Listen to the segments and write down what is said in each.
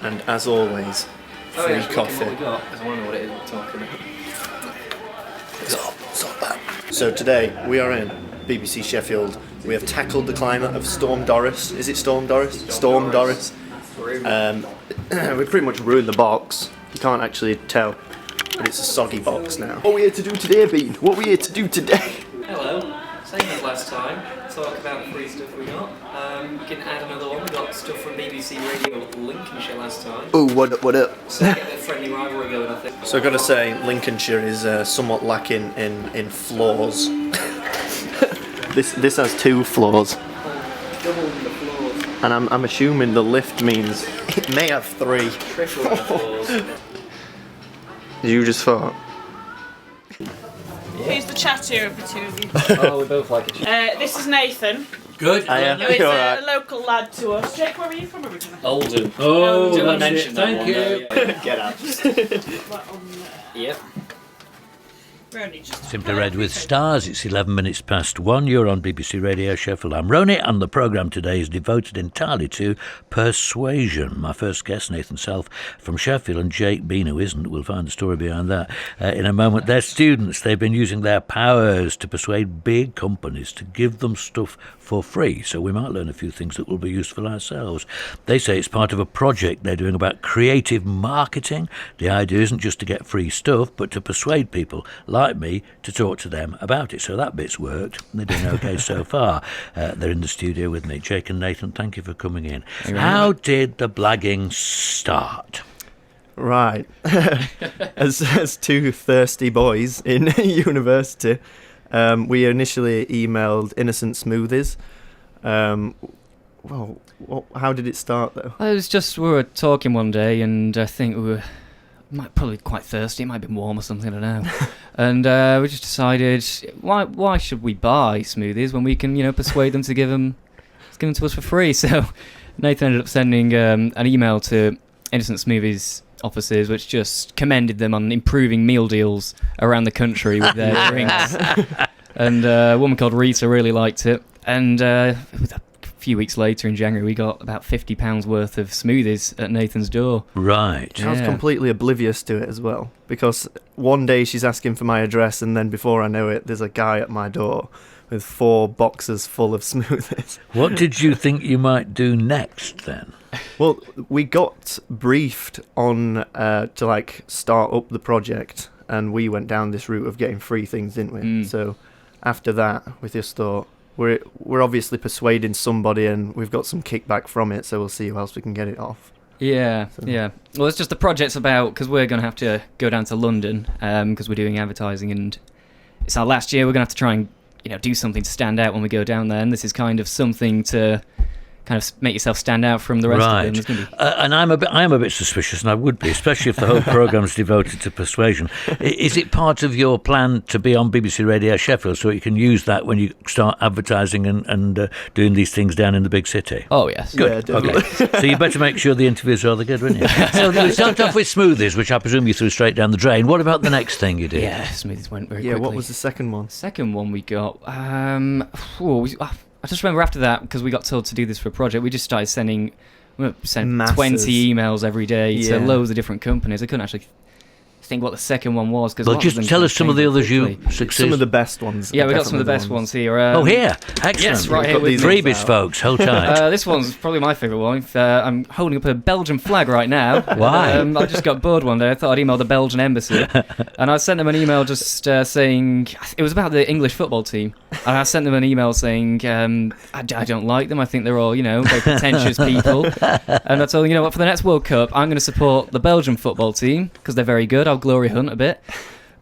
And as always, free coffee. What we got, 'cause I want to know what it is we're talking about. So today we are in BBC Sheffield. We have tackled the climate of Storm Doris. Is it Storm Doris? Storm Doris. We pretty much ruined the box. You can't actually tell, but it's a soggy box now. What are we here to do today, Bean? What are we here to do today? Hello, same as last time. Talk about the free stuff we got. We can add another one. We got stuff from BBC Radio Lincolnshire last time. Oh, what up, what up? So get a bit of friendly rivalry going, I think. So I've got to say, Lincolnshire is somewhat lacking in floors. This has 2 floors. Double the floors. And I'm assuming the lift means it may have 3. Triple the floors. You just thought. Who's the chattier of the two of you? Oh, we both like it. This is Nathan, Good. who is You're a right. local lad to us. Jake, where were you from originally? Oldham. Oh, Did I that's mention that thank one you. there? Yeah. Get out. Right on there. Yep. We're only just Simply Red with Stars. It's 11 minutes past 1. You're on BBC Radio Sheffield. I'm Roni, and the programme today is devoted entirely to persuasion. My first guest, Nathan Self from Sheffield, and Jake Bean, who isn't. We'll find the story behind that in a moment. They're students. They've been using their powers to persuade big companies to give them stuff for free, so we might learn a few things that will be useful ourselves. They say it's part of a project they're doing about creative marketing. The idea isn't just to get free stuff, but to persuade people like me to talk to them about it. So that bit's worked. They're doing okay so far. They're in the studio with me. Jake and Nathan, thank you for coming in. How did the blagging start? Right. as 2 thirsty boys in university, we initially emailed Innocent Smoothies. How did it start though? It was just, we were talking one day, and I think we were probably quite thirsty. It might have been warm or something, I don't know. And we just decided, why should we buy smoothies when we can, persuade them to give them to us for free? So Nathan ended up sending an email to Innocent Smoothies offices, which just commended them on improving meal deals around the country with their drinks. And a woman called Rita really liked it. And a few weeks later, in January, we got about £50 worth of smoothies at Nathan's door. Right. I was completely oblivious to it as well, because one day she's asking for my address, and then before I know it, there's a guy at my door with 4 boxes full of smoothies. What did you think you might do next then? Well, we got briefed on to start up the project, and we went down this route of getting free things, didn't we? So after that, we just thought, we're obviously persuading somebody, and we've got some kickback from it, so we'll see who else we can get it off. Yeah. Well, it's just the project's about, because we're going to have to go down to London, because we're doing advertising, and it's our last year. We're going to have to try and do something to stand out when we go down there, and this is kind of something to kind of make yourself stand out from the rest of them. There's gonna be... And I am a bit suspicious, and I would be, especially if the whole programme's devoted to persuasion. Is it part of your plan to be on BBC Radio Sheffield so you can use that when you start advertising and doing these things down in the big city? Oh, yes. Good. Yeah, definitely. Okay. So you better make sure the interview's rather good, wouldn't you? So we start off with smoothies, which I presume you threw straight down the drain. What about the next thing you did? Yeah, smoothies went very quickly. Yeah, what was the second one? Second one we got... I just remember after that, because we got told to do this for a project, we just started sending 20 emails every day to loads of different companies. I couldn't actually think what the second one was. Well, just tell us some of the others you succeeded. Some of the best ones. Yeah, we got some of the best ones here. Here. Excellent. Yes, right here. These Freebies, folks. Hold tight. This one's probably my favourite one. I'm holding up a Belgian flag right now. Why? I just got bored one day. I thought I'd email the Belgian embassy. And I sent them an email just saying... It was about the English football team. And I sent them an email saying, I don't like them. I think they're all, very pretentious people. And I told them, what, for the next World Cup, I'm going to support the Belgian football team because they're very good. I'll glory hunt a bit.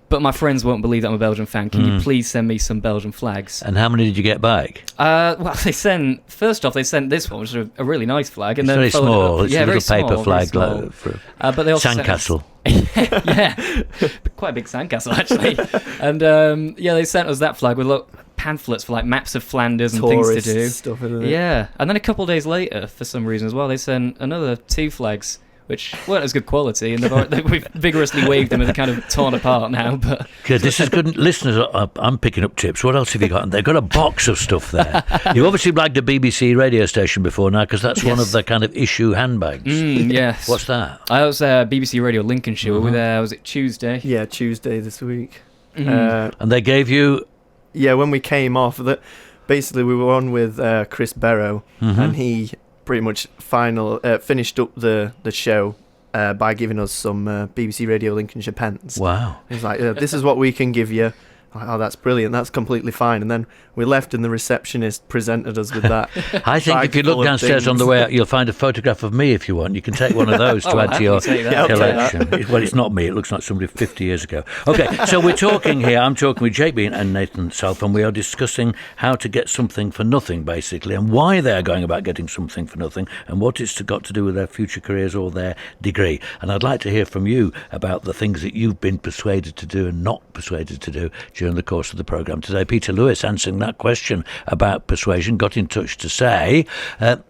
But my friends won't believe that I'm a Belgian fan. Can you please send me some Belgian flags? And how many did you get back? Well, they sent this one, which is a really nice flag. And It's then very small. It's a very little paper small, flag. very small. But they also sandcastle. Yeah, quite a big sandcastle, actually. And they sent us that flag with pamphlets for maps of Flanders and things to do. Stuff, isn't it? Yeah, and then a couple of days later, for some reason as well, they sent another 2 flags which weren't as good quality, and we've vigorously waved them and they're kind of torn apart now. But good, this is good. Listeners, I'm picking up tips. What else have you got? And they've got a box of stuff there. You obviously blagged a BBC radio station before now, because that's one of the kind of issue handbags. Yes. What's that? I was BBC Radio Lincolnshire. We were there, was it Tuesday? Yeah, Tuesday this week. And they gave you... Yeah, when we came off, basically we were on with Chris Barrow, and he pretty much finished up the show by giving us some BBC Radio Lincolnshire pens. Wow. He's like, this is what we can give you. Oh, that's brilliant. That's completely fine. And then we left and the receptionist presented us with that. I think if you look downstairs on the way out, you'll find a photograph of me if you want. You can take one of those to add to your collection. Well, it's not me. It looks like somebody 50 years ago. Okay, so we're talking here. I'm talking with Jake Bean and Nathan Self, and we are discussing how to get something for nothing, basically, and why they're going about getting something for nothing, and what it's got to do with their future careers or their degree. And I'd like to hear from you about the things that you've been persuaded to do and not persuaded to do during the course of the programme today. Peter Lewis, answering that question about persuasion, got in touch to say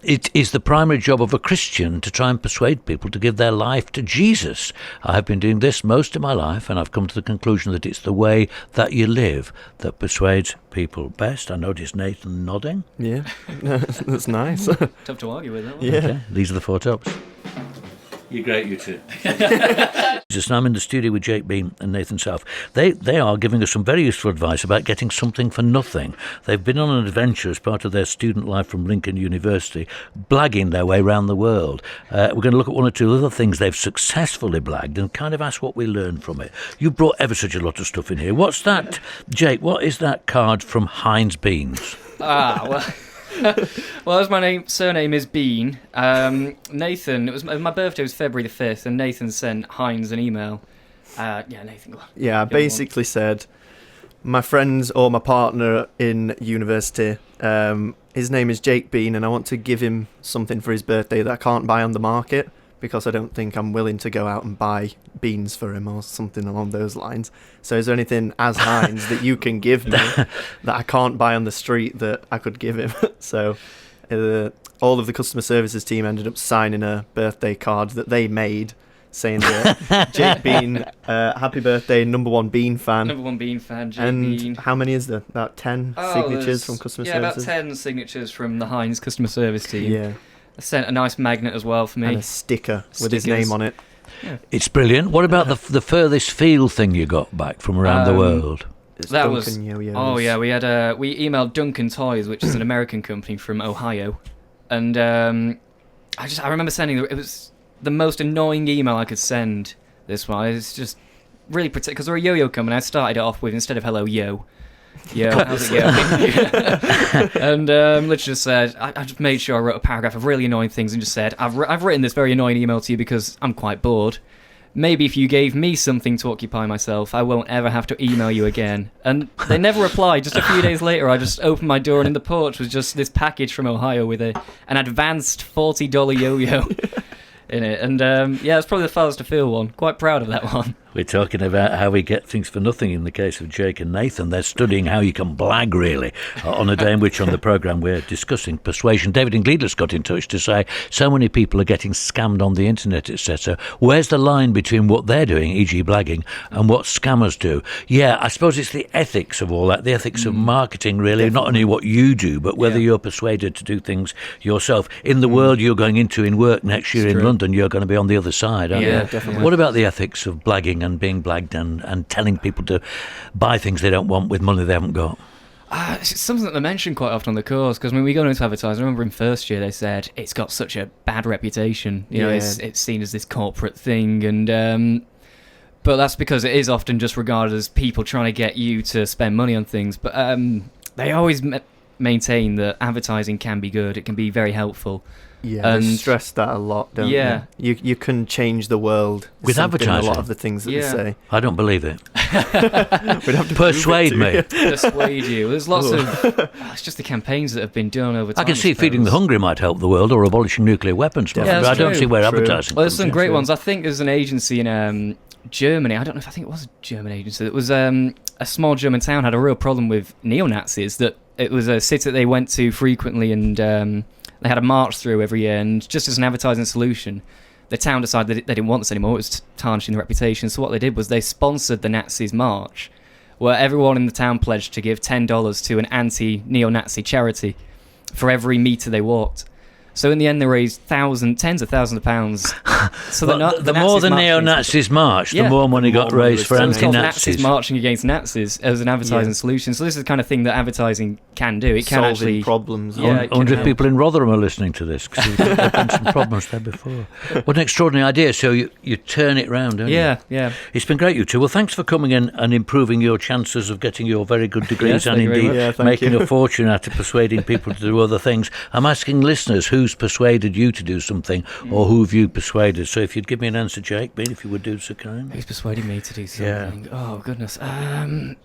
it is the primary job of a Christian to try and persuade people to give their life to Jesus. I have been doing this most of my life, and I've come to the conclusion that it's the way that you live that persuades people best. I noticed Nathan nodding. Yeah, that's nice. Tough to argue with that one. Yeah. Okay, these are the four tops. You're great, you two. Just now I'm in the studio with Jake Bean and Nathan South. They are giving us some very useful advice about getting something for nothing. They've been on an adventure as part of their student life from Lincoln University, blagging their way around the world. We're going to look at one or two other things they've successfully blagged and kind of ask what we learned from it. You brought ever such a lot of stuff in here. What's that, Jake? What is that card from Heinz Beans? Well... well, as my surname is Bean. Nathan, my birthday was February the 5th, and Nathan sent Heinz an email. Nathan. Yeah, I basically said, my friend or my partner in university, his name is Jake Bean, and I want to give him something for his birthday that I can't buy on the market, because I don't think I'm willing to go out and buy beans for him or something along those lines. So is there anything as Heinz that you can give me that I can't buy on the street that I could give him? So all of the customer services team ended up signing a birthday card that they made saying that Jake Bean, happy birthday, number one Bean fan. Number one Bean fan, Jake and Bean. How many is there? About 10 signatures from customer services? Yeah, about 10 signatures from the Heinz customer service team. Yeah. I sent a nice magnet as well for me. And a sticker with his name on it. Yeah. It's brilliant. What about the furthest field thing you got back from around the world? It's that Duncan was Yo-Yos. Oh yeah, we emailed Duncan Toys, which is an American company from Ohio, and I remember sending it was the most annoying email I could send. This one, it's just really because they're a yo-yo company. I started it off with, instead of hello yo, how's it going? And literally just said, I just made sure I wrote a paragraph of really annoying things and just said, I've written this very annoying email to you because I'm quite bored. Maybe if you gave me something to occupy myself, I won't ever have to email you again. And they never replied. Just a few days later, I just opened my door, and in the porch was just this package from Ohio with an advanced $40 yo-yo in it. And it's probably the farthest afield one. Quite proud of that one. We're talking about how we get things for nothing in the case of Jake and Nathan. They're studying how you can blag, really, on a day in which on the programme we're discussing persuasion. David and Gleedless got in touch to say so many people are getting scammed on the internet, etc. Where's the line between what they're doing, e.g. blagging, and what scammers do? Yeah, I suppose it's the ethics of all that, the ethics of marketing, really, definitely. Not only what you do, but whether you're persuaded to do things yourself. In the world you're going into in work next year in London, you're going to be on the other side, aren't you? Definitely. What about the ethics of blagging and being blagged and telling people to buy things they don't want with money they haven't got? It's something that they mention quite often on the course, because when we go into advertising, I remember in first year they said it's got such a bad reputation. It's seen as this corporate thing, and but that's because it is often just regarded as people trying to get you to spend money on things. But they always maintain that advertising can be good. It can be very helpful. Yeah, they stress that a lot, don't they? You can change the world with advertising. A lot of the things that they say. I don't believe it. We'd have to persuade me. Persuade you. There's lots of... it's just the campaigns that have been done over time. I can see feeding the hungry might help the world, or abolishing nuclear weapons. But I don't see where advertising Well, there's some great ones. I think there's an agency in Germany. I think it was a German agency. It was a small German town had a real problem with neo-Nazis. That it was a city that they went to frequently, and... they had a march through every year, and just as an advertising solution, the town decided they didn't want this anymore. It was tarnishing the reputation. So what they did was they sponsored the Nazis' march, where everyone in the town pledged to give $10 to an anti-neo-Nazi charity for every metre they walked. So in the end, they raised tens of thousands of pounds. So the more the neo-Nazis marched, the more money got raised for anti-Nazis. Nazis marching against Nazis as an advertising solution. So this is the kind of thing that advertising can do. It can Solving actually problems. Yeah, I wonder if people in Rotherham are listening to this, because there have been some problems there before. What an extraordinary idea. So you turn it round, don't you? Yeah. It's been great, you two. Well, thanks for coming in and improving your chances of getting your very good degrees, Yes, and thank you very indeed much. making a fortune out of persuading people to do other things. I'm asking listeners, who's persuaded you to do something, or who have you persuaded? So if you'd give me an answer, Jake, Ben, if you would do so kind. Who's persuading me to do something? Yeah. Oh, goodness. I don't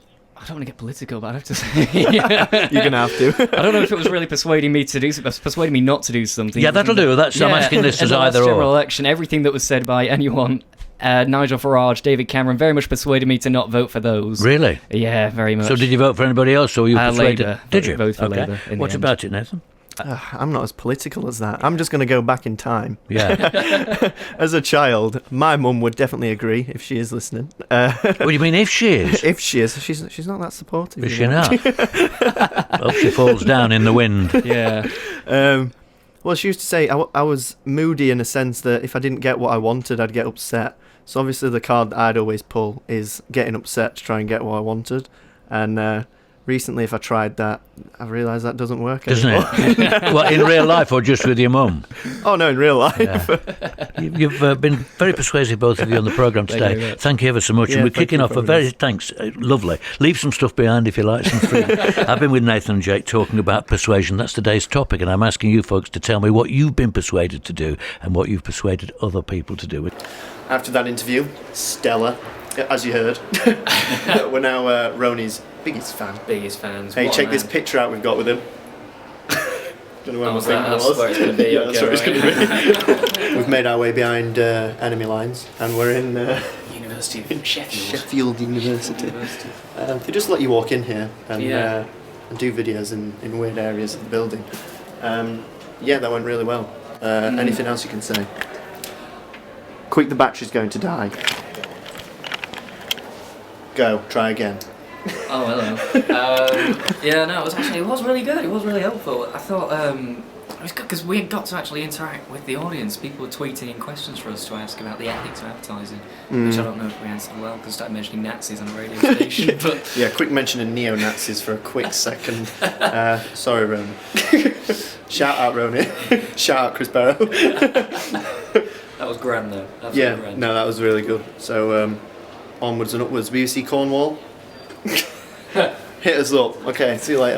want to get political, but I'd have to say... You're going to have to. I don't know if it was really persuading me to do something, persuading me not to do something. Yeah, that'll do. I'm asking listeners in the either last general or. election, everything that was said by anyone, Nigel Farage, David Cameron, very much persuaded me to not vote for those. Really? Yeah, very much. So did you vote for anybody else, or were you persuaded? Labour. Did you? Vote for Okay. Labour in the What end. about it, Nathan? I'm not as political as that. I'm just going to go back in time. Yeah. As a child, my mum would definitely agree if she is listening. What do you mean, if she is? If she is, she's not that supportive. Is you she know. not? Hope she falls down in the wind. Yeah. Well, she used to say I was moody in a sense that if I didn't get what I wanted, I'd get upset. So obviously the card that I'd always pull is getting upset to try and get what I wanted. And recently, if I tried that, I realised that doesn't work Doesn't anymore. it? Well, in real life or just with your mum? Oh, no, in real life. Yeah. You've been very persuasive, both of you, on the programme Thank you today. very much. Thank you ever so much. Yeah, and we're thank kicking you off for a having very... Thanks. Lovely. Leave some stuff behind if you like, some free. I've been with Nathan and Jake talking about persuasion. That's today's topic, and I'm asking you folks to tell me what you've been persuaded to do and what you've persuaded other people to do. After that interview, Stella, as you heard, we're now Roni's biggest fan. Biggest fans. Hey, What a check this man. picture out we've got with him. Don't know where my That's finger was. where it's going to be. Yeah, Okay, that's where it's right. going to be. We've made our way behind enemy lines, and we're in University of Sheffield. Sheffield University. They just let you walk in here and do videos in weird areas of the building. Yeah, that went really well. Anything else you can say? Quick, the battery's going to die. Go, try again. Oh, hello. Yeah, no, it was really good. It was really helpful. I thought it was good because we got to actually interact with the audience. People were tweeting in questions for us to ask about the ethics of advertising, which I don't know if we answered well because I started mentioning Nazis on the radio station. But Yeah, quick mention of neo-Nazis for a quick second. Sorry, Rona. Shout out, Rona. Shout out, Chris Barrow. that was grand, though. Absolutely Yeah, grand. no, that was really good. So, onwards and upwards. BBC Cornwall. Hit us up. Okay, see you later.